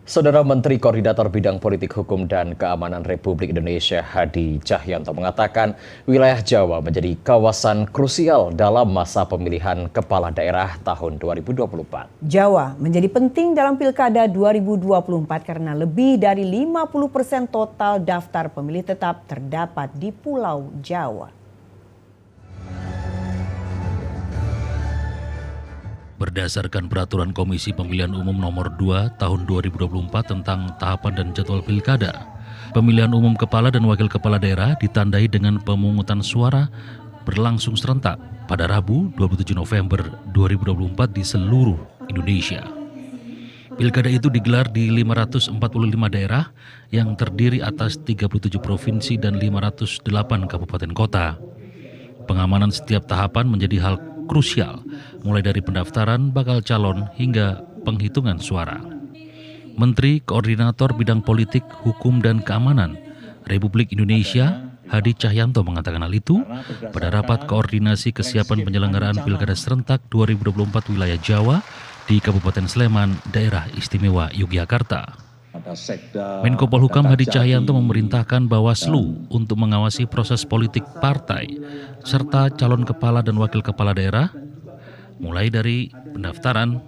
Saudara Menteri Koordinator Bidang Politik Hukum dan Keamanan Republik Indonesia Hadi Cahyanto mengatakan wilayah Jawa menjadi kawasan krusial dalam masa pemilihan kepala daerah tahun 2024. Jawa menjadi penting dalam Pilkada 2024 karena lebih dari 50% total daftar pemilih tetap terdapat di Pulau Jawa. Berdasarkan Peraturan Komisi Pemilihan Umum Nomor 2 Tahun 2024 tentang tahapan dan jadwal pilkada, pemilihan umum kepala dan wakil kepala daerah ditandai dengan pemungutan suara berlangsung serentak pada Rabu 27 November 2024 di seluruh Indonesia. Pilkada itu digelar di 545 daerah yang terdiri atas 37 provinsi dan 508 kabupaten kota. Pengamanan setiap tahapan menjadi hal krusial, mulai dari pendaftaran bakal calon hingga penghitungan suara. Menteri Koordinator Bidang Politik, Hukum dan Keamanan Republik Indonesia Hadi Cahyanto mengatakan hal itu pada rapat koordinasi kesiapan penyelenggaraan Pilkada Serentak 2024 wilayah Jawa di Kabupaten Sleman, Daerah Istimewa Yogyakarta. Menko Polhukam Hadi Cahyanto memerintahkan Bawaslu untuk mengawasi proses politik partai serta calon kepala dan wakil kepala daerah, mulai dari pendaftaran,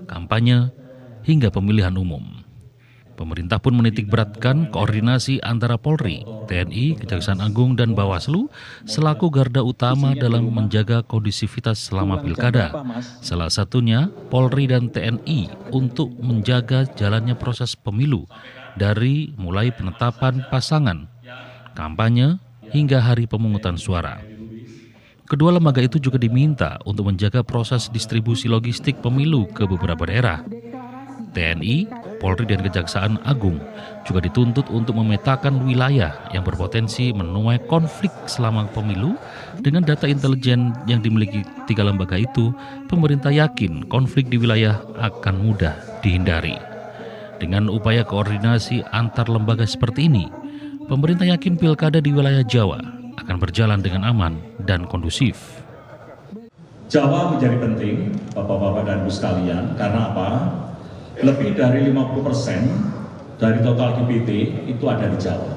kampanye, hingga pemilihan umum. Pemerintah pun menitikberatkan koordinasi antara Polri, TNI, Kejaksaan Agung, dan Bawaslu selaku garda utama dalam menjaga kondusivitas selama pilkada. Salah satunya Polri dan TNI untuk menjaga jalannya proses pemilu dari mulai penetapan pasangan, kampanye, hingga hari pemungutan suara. Kedua lembaga itu juga diminta untuk menjaga proses distribusi logistik pemilu ke beberapa daerah. TNI, Polri, dan Kejaksaan Agung juga dituntut untuk memetakan wilayah yang berpotensi menuai konflik selama pemilu. Dengan data intelijen yang dimiliki tiga lembaga itu, pemerintah yakin konflik di wilayah akan mudah dihindari. Dengan upaya koordinasi antar lembaga seperti ini, pemerintah yakin pilkada di wilayah Jawa akan berjalan dengan aman dan kondusif. Jawa menjadi penting, Bapak-Bapak dan Ibu sekalian, karena apa? Lebih dari 50% dari total DPT itu ada di Jawa.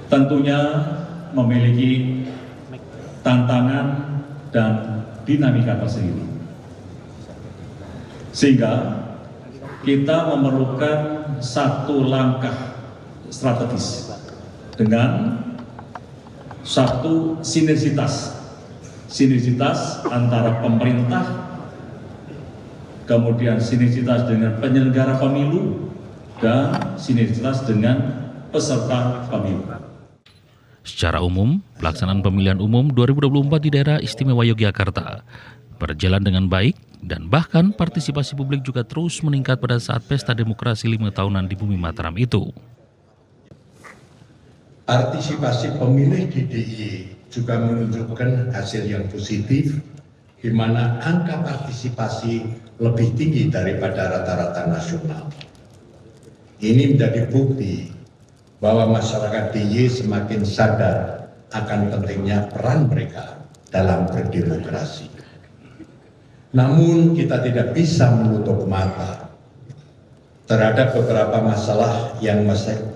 Tentunya memiliki tantangan dan dinamika tersendiri. Sehingga kita memerlukan satu langkah strategis dengan satu sinergitas antara pemerintah, kemudian sinergitas dengan penyelenggara pemilu, dan sinergitas dengan peserta pemilu. Secara umum, pelaksanaan pemilihan umum 2024 di daerah Istimewa Yogyakarta berjalan dengan baik dan bahkan partisipasi publik juga terus meningkat pada saat pesta demokrasi 5 tahunan di Bumi Mataram itu. Partisipasi pemilih di DIY juga menunjukkan hasil yang positif, di mana angka partisipasi lebih tinggi daripada rata-rata nasional. Ini menjadi bukti bahwa masyarakat DIY semakin sadar akan pentingnya peran mereka dalam berdemokrasi. Namun kita tidak bisa menutup mata terhadap beberapa masalah yang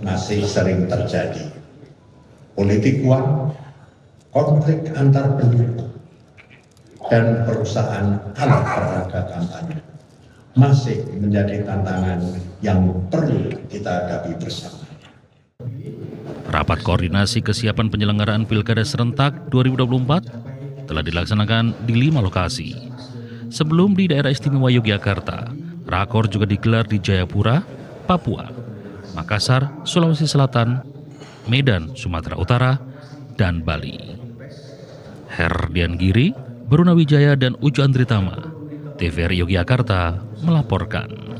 masih sering terjadi. Politik uang, konflik antar pendukung, dan perusahaan alat peraga kampanye masih menjadi tantangan yang perlu kita hadapi bersama. Rapat koordinasi kesiapan penyelenggaraan Pilkada Serentak 2024 telah dilaksanakan di 5 lokasi. Sebelum di daerah Istimewa Yogyakarta, rakor juga digelar di Jayapura, Papua, Makassar, Sulawesi Selatan, Medan, Sumatera Utara, dan Bali. Herdian Giri, Baruna Wijaya, dan Uju Andritama, TVRI Yogyakarta melaporkan.